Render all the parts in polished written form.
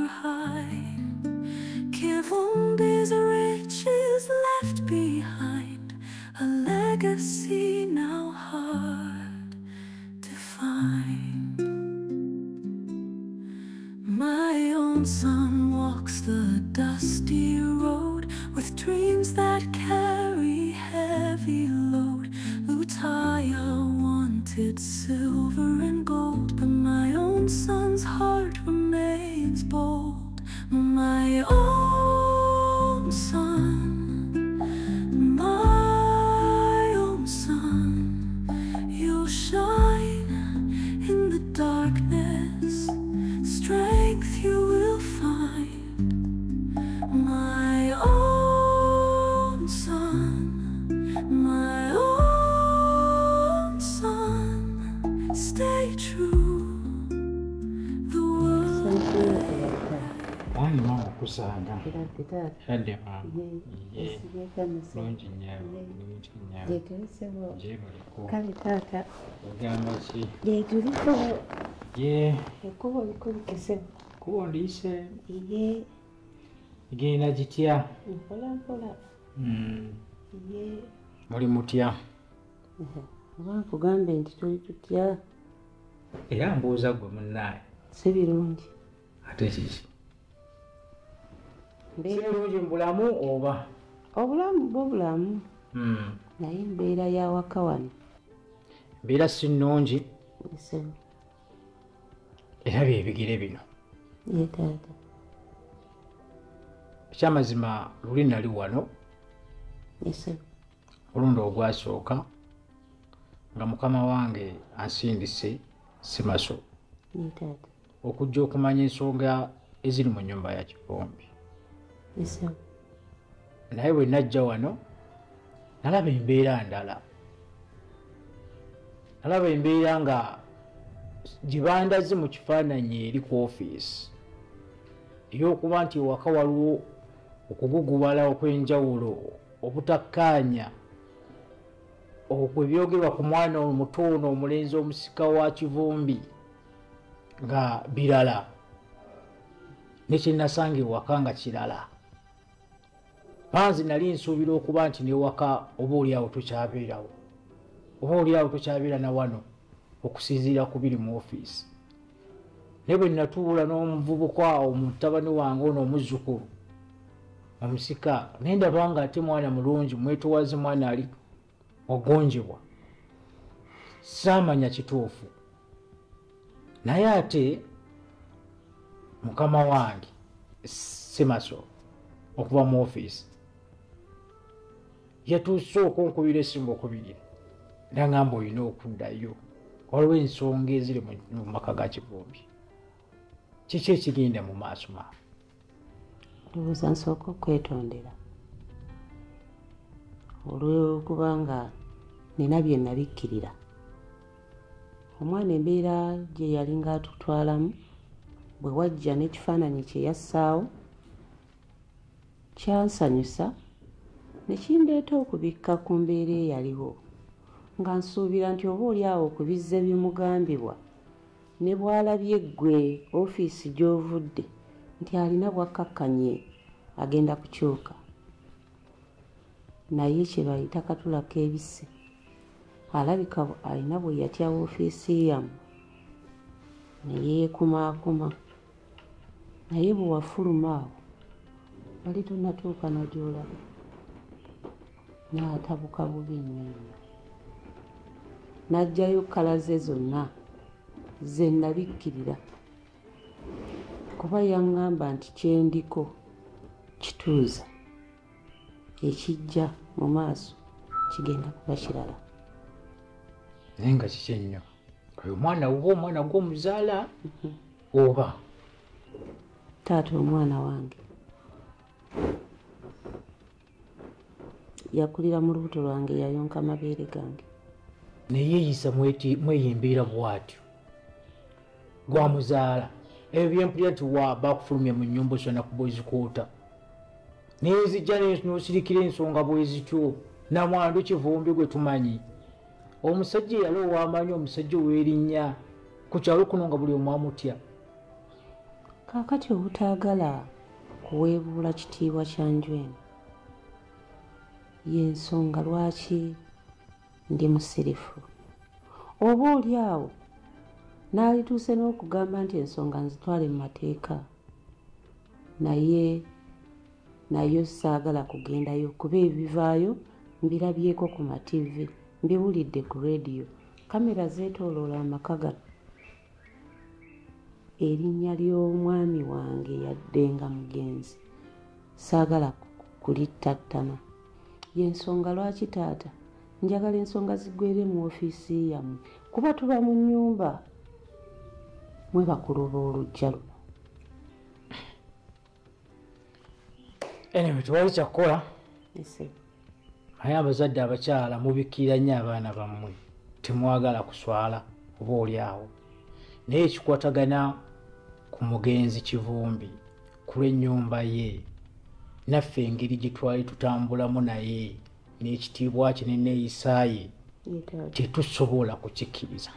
or hide. Kivumbi's riches left behind, a legacy now hard to find. My own son walks the dusty road with dreams that carry heavy load. Lutaya wanted silver and gold, but my own son's heart remains bold. My own son, my own son, you'll shine in the darkness, strength you will find. My own son, my own son, stay true. The world Ani mama kusanga. Hadi mama. Lungi nyawo. Kale taata Ogamba ki? lyetuliko Ye. ekkubo likulukise Kuwandise. ye Igenda gitya? mpola mpola ye Muli mutya? oba nkugambe nti tuli tutya Era mbuuza gwe munnaye. si birungi Ate kiki? Si birungi mu bulamu oba? obulamu bw'obulamu naye embeera y'awaka wano Mbeera si nnungi esebo era bye bigere bino. ye taata Ekyamazima luli nali wano esebo olundi ogwasooka nga mukama wange ansindise Simaso ye taata okujja okumanya ensonga eziri mu nnyumba ya Kivumbi. esebo Naye bwe najja wano nalaba embeera ndala. Nalaba embeera nga gye bandaze mu kifaananyi eri ku ofiisi ey'okuba nti ewaka waliwo okugugubala okw'enjawulo obutakkaanya okwo ebyogerwa ku mwana omuto ono omulenzi omusika wa Kivumbi nga birala ne kye nasanga ewaka nga kirala. Panzi nali nsuubira okuba nti newaka oba oliawo tokyabeerawo oba oliawo tokyabeera na wano okusinziira ku biri mu ofiisi. Ne bwe natuula n'omuvubuka omutabani wange ono omuzzukulu omusika nendaba nga ate mwana mulungi mwetowaze mwana ali ogonjebwa saamanya kituufu. Naye ate mukama wange Simaso okuva mu ofiisi yatuuse okunkubira esimu okubiri nangamba olina okuddayo waliwo ensonga eziri mu maka ga Kivumbi. Kiki ekigenda mu maaso maawe? ndowooza nsooka okwetondera olw'okubanga nina bye nabikkirira. Omwana embeera gye yalinga atutwalamu bwe wajja n'ekifaananyi kye yassaawo kyansanyusa ne kindeeta okubikka ku mbeera eyaliwo nga nsuubira nti oba oliawo okubizza bimugambibwa ne bw'alabye ggwe ofiisi gy'ovudde nti alina bwakkakkanye agenda kukyuka. Naye kye bayita katula k'ebisse alabika alina bwe yatya ofiisi yamu ne yeekumaakuma. Naye bwe wafuluma awo wali tonnatuuka na gy'olaba n'atabuka bubi nnyo. N'aggyayo kkala ze zonna ze nabikkirira kuba yaŋŋamba nti kyendiko kituuza ekijja mu maaso kigenda kuba kirala. Naye nga kiki ennyo oyo omwana wuba omwana gw'omuzaala oba? Taata omwana wange yakulira mu lubuto lwange yayonka amabeere gange. Neyeeyisa mweyimbiira bw'atyo gwamuzaala ebyo byempulira nti bakufulumya mu nnyumba osona ku bwezikuuta naye zijja n'osirikira ensonga bwezityo. Namwandu Kivumbi gwe tumanyi omusajja yali ow'amaanyi, omusajja ow'erinnya ku kyalo kuno nga buli omu amutya. kaakati obutaagala kuweebuula kitiibwa kya Njweno y'ensonga lwaki ndi musirifu. Oba oli awo n'alituuse n'okugamba nti ensonga nzitwale mu mateeka, nayo saagala kugendayo kuba ebivaayo mbirabyeko ku mativi, mbiwulidde ku rediyo, kamera zeetooloola amaka gano. Erinnya ly'omwami wange yadde nga mugenzi saagala kulittattana. Y'ensonga lwaki taata njagala ensonga ziggwere mu ofiisi yammwe kuba tuba mu nnyumba mwe bakuluba olujja luno. Anyway, tewali kyakukola. Ese naye abazadde abakyala mubikkira nnyo abaana bammwe, temwagala kuswala oba oli awo. Naye ekikwatagana ku mugenzi Kivumbi ku lw'ennyumba ye, naffe engeri gye twali tutambulamu naye n'ekitiibwa kye n'enneeyisa ye tetusobola kukikkiriza.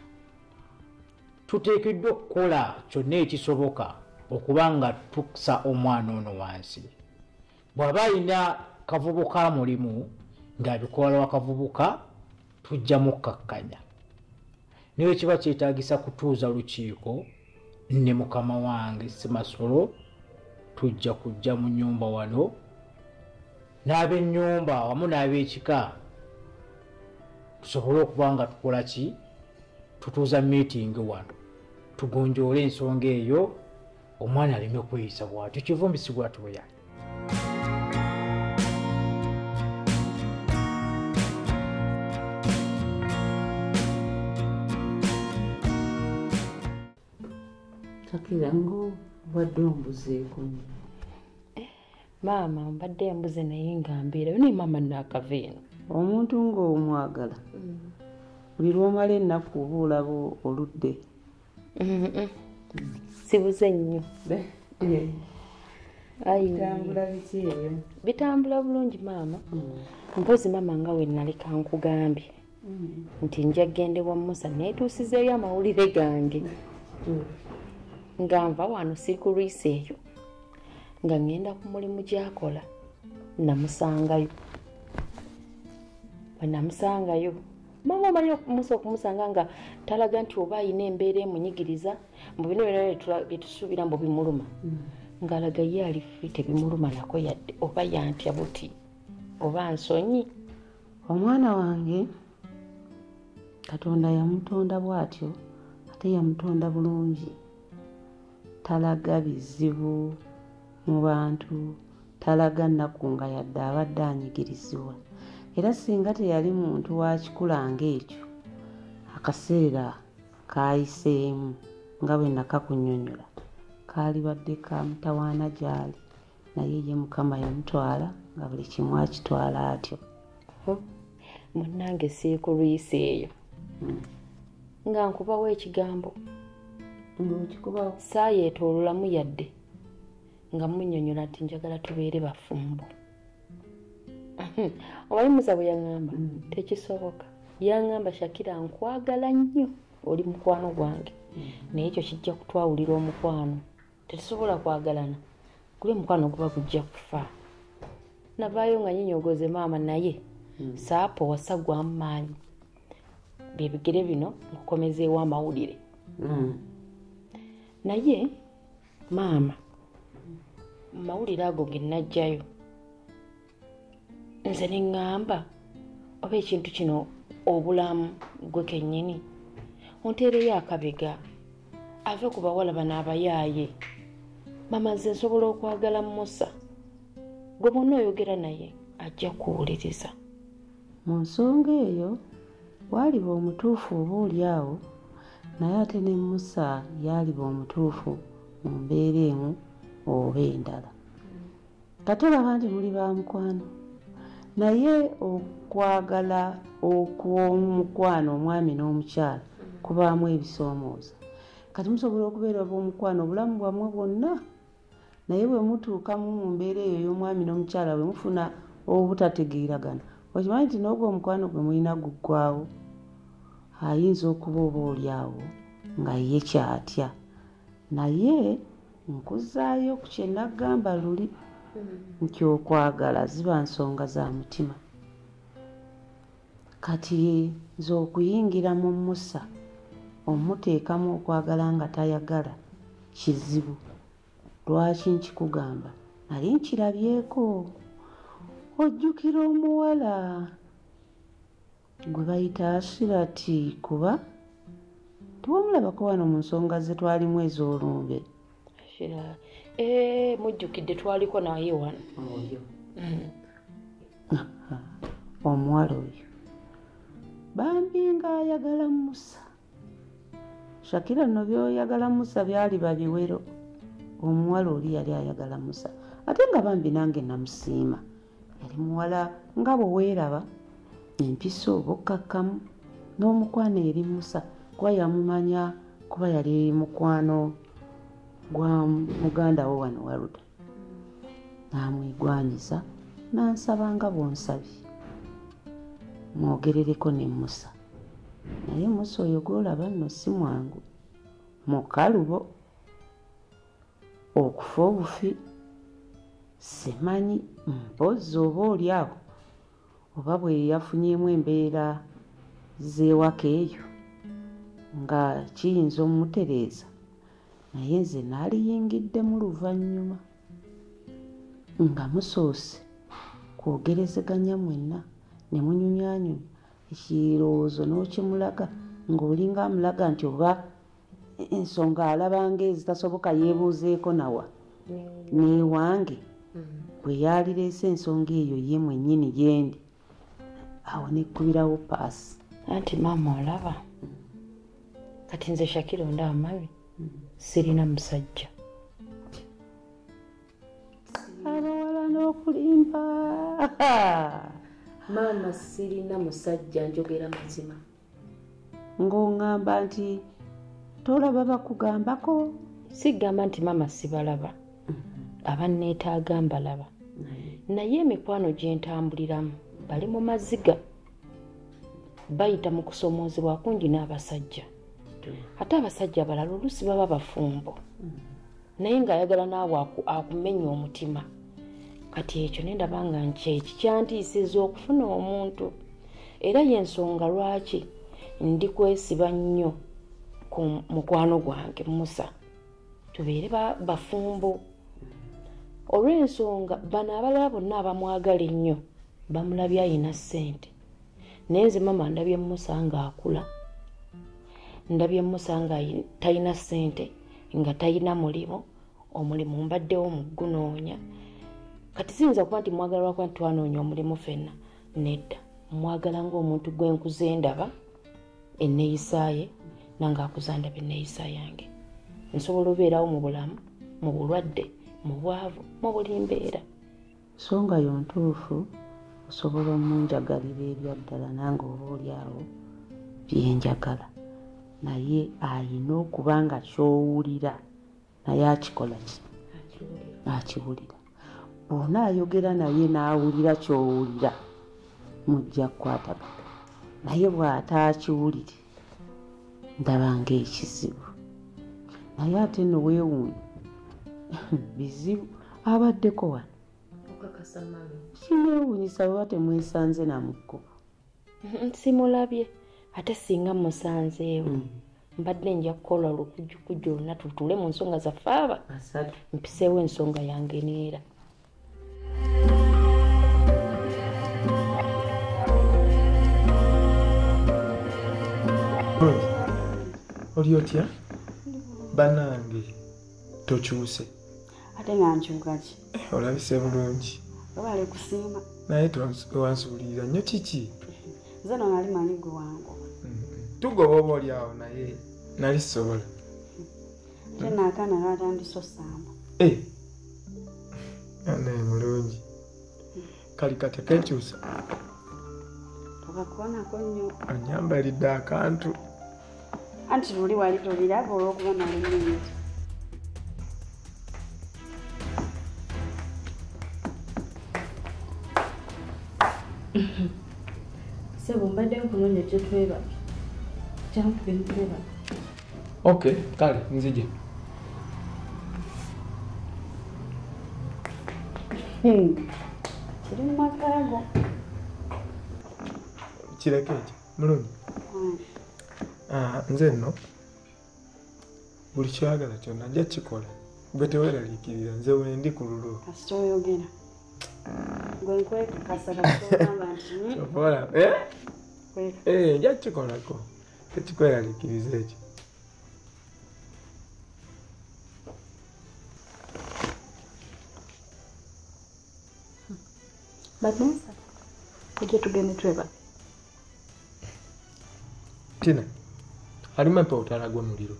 Tuteekeddwa okukola kyonna ekisoboka okuba nga tukusa omwana ono wansi. Bw'aba alina kavubuka mulimu ng'abikola wakavubuka tujja mukkakkanya. Naye kiba kyetaagisa kutuuza lukiiko ne mukama wange Ssemasolo tujja kujja mu nnyumba wano n'ab'ennyumba wamu n'ab'ekika tusobole okuba nga tukola ki, tutuuza meeting wano tugonjoole ensonga eyo, omwana aleme kweyisa bw'atyo. Kivumbi si bw'atyo bwe yali. Takira ngo obadde ombuzeeko. Maama mbadde embuze naye nga mbeerayo naye maama naakava eno. Omuntu ng'omwagala buli lw'omala ennaku oba olaba oludde. Sibuze nnyo. Bitambula biki ebyo? Bitambula bulungi maama. Mpozi maama nga we naleka nkugambye nti nja gende wa Musa neetuusizeeyo amawulire gange. Nga nva wano sirikuriisa eyo nga ngenda ku mulimu gy'akola namusangayo. Bwe namusangayo mama omanyi Musa okumusanga nga talaga nti oba ayina embeera emunyigiriza mu bino byonna bye tusuubira mbu bimuluma, ng'alaga ye ali firi tebimuluma nako yadde oba yantya buti oba nsonyi. Omwana wange Katonda yamutonda bw'atyo ate yamutonda bulungi. Talaga bizibu mu bantu, talaga nnaku nga yadde abadde anyigirizibwa. Era singa teyali muntu wakikula ng'ekyo akaseera kaayiseemu nga bwe nakakunnyonnyola kaali badde ka mutawaana gy'ali, naye ye Mukama yamutwala nga buli kimu akitwala atyo. Munnange siikuriisa eyo nga nkubawo ekigambo Ng'okikubawo saayeetoololamu yadde nga munnyonnyola nti njagala tubeere bafumbo. Omanyi Musa bwe yaŋŋamba tekisoboka. Yaŋŋamba Shakira nkwagala nnyo, oli mukwano gwange, naye ekyo kijja kutwawulira omukwano. Tetusobola kwagalana kuli omukwano guba gujja kufa. Navaayo nga nnyinyogoze maama naye saapo wasagwamu maanyi. Bye bigere bino nkukomezeewo amawulire. Naye maama mu mawulire ago ge najjayo nze ne ŋŋamba oba ekintu kino obulamu gwe kennyini onteereyo akabega ave ku bawala bano abayaaye. Mama nze nsobola okwagala Musa, gwe bonna oyogera naye ajja kuwuliriza. Mu nsonga eyo waaliba omutuufu oba oli awo, naye ate ne Musa yaaliba omutuufu mu mbeera emu oba endala. Katolaba nti muli ba mukwano, naye okwagala okw'omukwano omwami n'omukyala kubaamu ebisoomooza. Kati musobola okubeera b'omukwano obulamu bwammwe bwonna, naye bwe mutuukamu mu mbeera eyo y'omwami n'omukyala bwe mufuna obutategeeragana, okimanyi nti n'ogwo omukwano gwe mulina guggwawo. Ayinza okuba oba oli awo nga ye kyatya, naye nkuzaayo ku kye nagamba luli nti okwagala ziba nsonga za mutima. Kati nze okuyingira mu Musa omuteekamu okwagala nga tayagala kizibu. Lwaki nkikugamba? Nali nkirabyeko. Ojjukira omuwala gwe bayita Asirati kuba tiwamulabako wano mu nsonga ze twalimu ez'olumbe. Mujjukidde twaliko naye wano. Omuwala oyo bambi nga ayagala Musa. Shakira nno byoyagala Musa byali babiwero. Omuwala oli yali ayagala Musa ate nga bambi nange namusiima. Yali muwala nga bwe weeraba, empisa obukkakkamu n'omukwano eri Musa kuba yamumanya kuba yali mukwano gwa muganda wo wano Waluda. N'amwigwanyiza n'ansaba nga bw'onsabye mwogerereko ne Musa. Naye Musa oyo gw'olaba nno si mwangu, mukalubo. Okufa obufi simanyi mpozzi oba oli awo oba bwe yafunyemu embeera z'ewaka eyo nga kiyinza omumutereeza, naye nze naaliyingiddemu luvannyuma nga musoose kwogerezeganya mwenna ne munyumyanyumya ekirowoozo n'okimulaga ng'olinga amulaga nti oba ensonga alabanga ezitasoboka yeebuuzeeko nawa neewange bwe yaalireese ensonga eyo ye mwennyini yendi awo nekkubirawo paasi. Anti maama olaba kati nze Shakira ondaba mabi sirina musajja. Abawala n'okulimba Maama sirina musajja, njogera mazima. Ng'oŋŋamba nti tolaba bakugambako? Sigamba nti maama sibalaba, abanneetaaga mbalaba, naye emikwano gye ntambuliramu bali mu maziga, bayita mu kusomoozebwa kungi n'abasajja. Ate abasajja abalala oluusi baba bafumbo, naye ng'ayagala naawe akumenya omutima. Kati ekyo nendaba nga nkyeki kyantiisiza okufuna omuntu, era y'ensonga lwaki ndi kwesiba nnyo ku mukwano gwange Musa, tubeere bafumbo. Olw'ensonga bano abalala bonna abamwagala ennyo bamulabye ayina ssente, naye nze mama ndabye Musa ng'akula, ndabye Musa nga talina ssente, nga talina mulimu, omulimu mbaddewo mu gunoonya. Kati siyinza kuba nti mwagala lwakuba nti twanoonya omulimu ffenna, nedda. Mwagala ng'omuntu gwe nkuze ndaba enneeyisa ye, nange akuza ndaba enneeyisa yange. Nsobola obeerawo mu bulamu, mu bulwadde, mu bwavu, mu buli mbeera. Nsonga yo ntuufu, osobola omunjagalira ebyaddala nange oba oli awo byenjagala, naye ayina okuba nga ky'owulira naye akikola ki? Akiwulira. Bw'ona ayogera naye n'awulira ky'owulira mujja kukwatagana, naye bw'ataakiwulire ndaba ng'ekizibu. Naye ate nno weewuunye bizibu abaddeko wano. Kineewuunyisa bwe temwesanze na mu kkubo. Simulabye, ate singa musanzeewo mbadde nja kukola olukujjukujju oluna tutule mu nsonga zaffe aba, mpiseewo ensonga yange neera. Oli otya? Banange tokyuse. Ate nga nkyuka ki? Olabise bulungi. Obale kusiima. Naye wansuulira nnyo kiki? Nze no nali manyi gwe wangu. Tugoba oba oli awo naye nali sobola. Ate naakaana lwatandisosaamu. Ane mulungi. Kali kati kenkyusa. Tokakuonako nnyo. Anyambalidde akantu. Anti luli wali toliraba olw'okuba nali nnyo. Sebo mbadde nkunoonya kye twebake. Kyankube ntwebake. Okay, kale nzije. kiri mu makaago. Kireke ekyo mulungi. Nze nno buli kyoyagala kyonna nja kikola gwe teweeraliikirira nze wendi ku lulwo. Kasita oyogera gwe nkwekakasa kasitogamba nti nja kikolako tekikweraliikiriza ekyo. Banesa ejjo tugende tweba. Tina alima mpa otala gw'omuliro.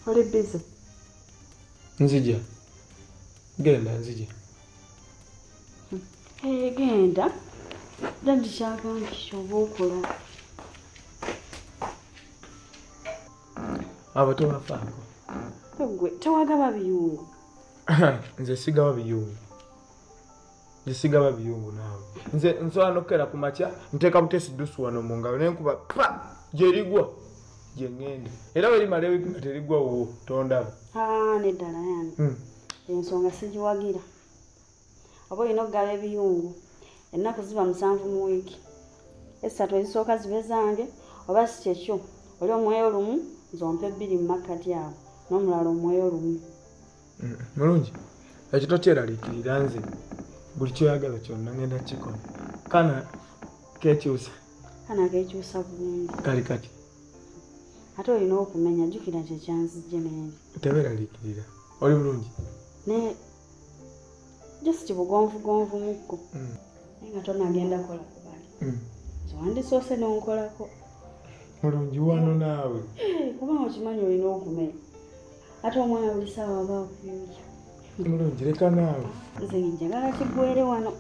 Oli busy? Nzija genda nzija. Genda dadi kyagambye kyoba okola. Abo tebafaako. Gwe tewagaba biyungu. Nze sigaba biyungu. Nze sigaba biyungu naawe. Nze nsobola n'okukera ku makya nteeka butesi ddusu wano mu ngalo nenkuba pa gyerigwa gye ngenda. Era bwe limala ewiki nga terigwa wo tondaba. Neddala yange ensonga sigiwagira. Oba olina okugaba ebiyungu ennaku ziba 7 mu wiiki. 3 ezisooka zibe zange oba si kyekyo oli omweyo lumu zompe 2 mu makkati awo n'omulala omweyo lumu. Mulungi ekyo tokyeraliikirira nze buli kyoyagala kyonna ngenda kikola. Kana kekyusa. Kana kekyusa bulungi. Kali kati. Ate olina okumenya jjukira kyekyanzijje n'endi. Teweeraliikirira. Oli bulungi? Ne just bugonvugonvu mukko. Naye nga tonagenda kola kubali. Wandisoose n'onkolako. Mulungi wano naawe. Kubanga okimanyi olina okumenya. Ate omwana buli ssaawa aba akuyuja. Mulungi leka naawe. Nze njagala kiggwere wano.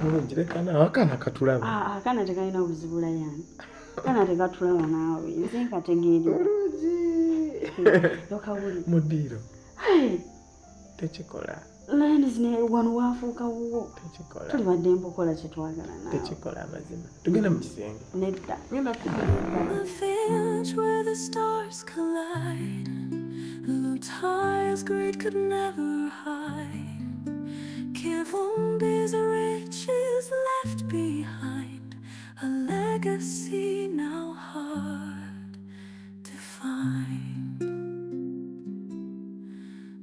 Mulungi leka naawe akaana katulaba. Akaana tekalina buzibula yange. Akaana tekatulaba naawe nze nkategeerera. Mulungi. Lokawuli. Mudiiro. Tekikola. Naye zine wano waafuuka wuwo. Tekikola. Tulibadde mpokola kye twagala naawe. Tekikola amazima. Tugenda mu kisenge. Nedda. Ngenda kugenda. A village where the stars collide. Blue tiles great could never hide. Kivumbi's riches left behind. A legacy now hard to find.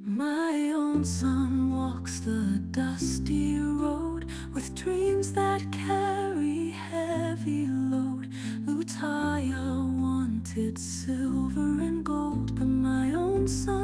My own son walks the dusty road with dreams that carry heavy load. Lutaya wanted silver and gold, but my own son